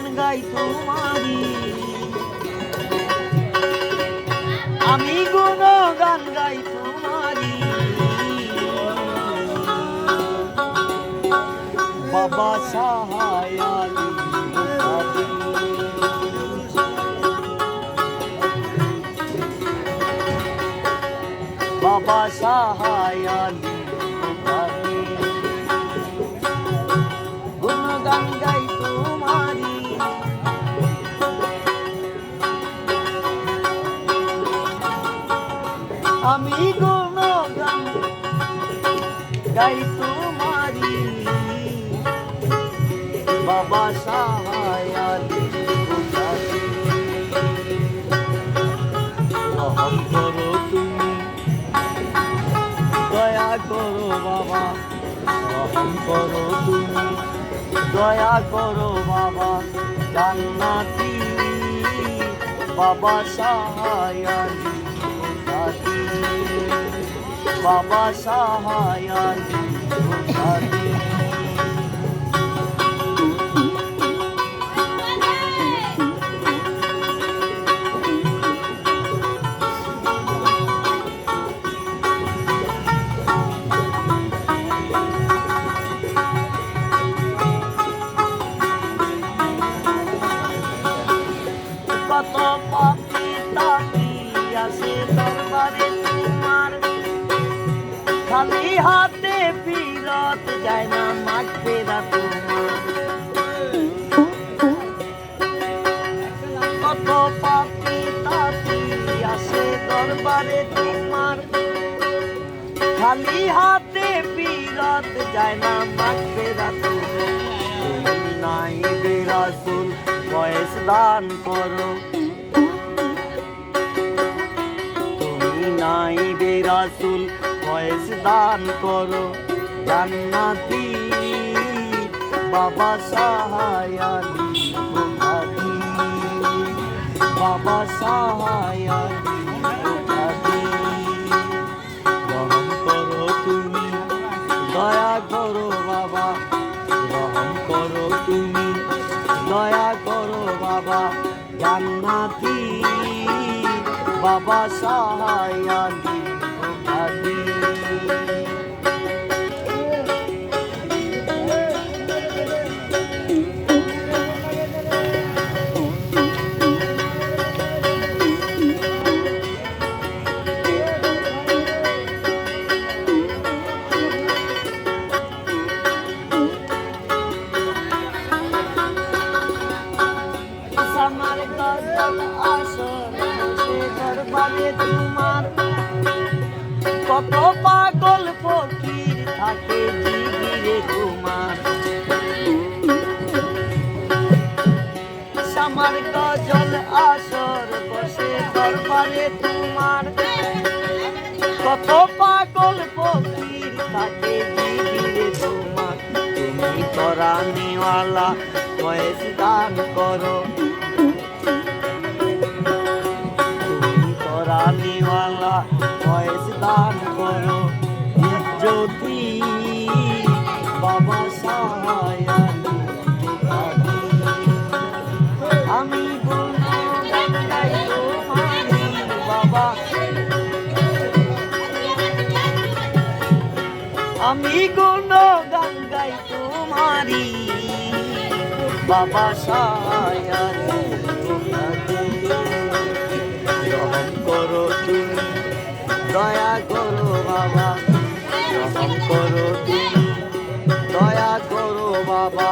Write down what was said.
গান গাই তোমারি, আমি গুণ গান গাই তোমারি। বাবা সাহায় আলী বাবা সাহায় আলী গুণ গান গাই তোমারি, আমি গুণ গান গাই তোমারি। বাবা সাহায় আলী রহম করো তুমি, দয়া করো বাবা, রহম করো তুমি, দয়া করো বাবা। জান্নাতি বাবা সাহায় আলী বাবা সাহায় আলী কত পাপী তাপী আসে দরবারে তোমার, খালি হাতে ফিরত যায় না মাঠ ফেরা তোমার। কত পাপী তাপী আসে দরবারে তোমার, খালি হাতে ফিরত যায় না মাঠ ফেরা তোমার। তুমি নাই রাসূল বয়স দান করো, তুমি নাই রাসূল বয়স দান করো। জান্নাতি বাবা সাহায় আলী বাবা সাহায় আলী রহম করো তুমি, দয়া করো বাবা, রহম করো তুমি, দয়া করো বাবা। জান্নাতি বাবা সাহায় আলী আমার গজল আসর বসে দরবারে তোমার, কত পাগল ফকির থাকে জিগিরে তোমার। আমার গজল আসর বসে দরবারে তোমার, কত পাগল ফকির থাকে জিগিরে তোমার। তুমি করানিওয়ালা বয়স দান করো, রানীওয়ালা বয়স দান করো। জ্যোতি বাবা সাহায় আলী আমি গুণ গান গাই তোমারি বাবা, আমি গুণ গান গাই তোমারি। বাবা সাহায় আলী রহম করো তুমি, দয়া করো বাবা, রহম করো তুমি, দয়া করো বাবা।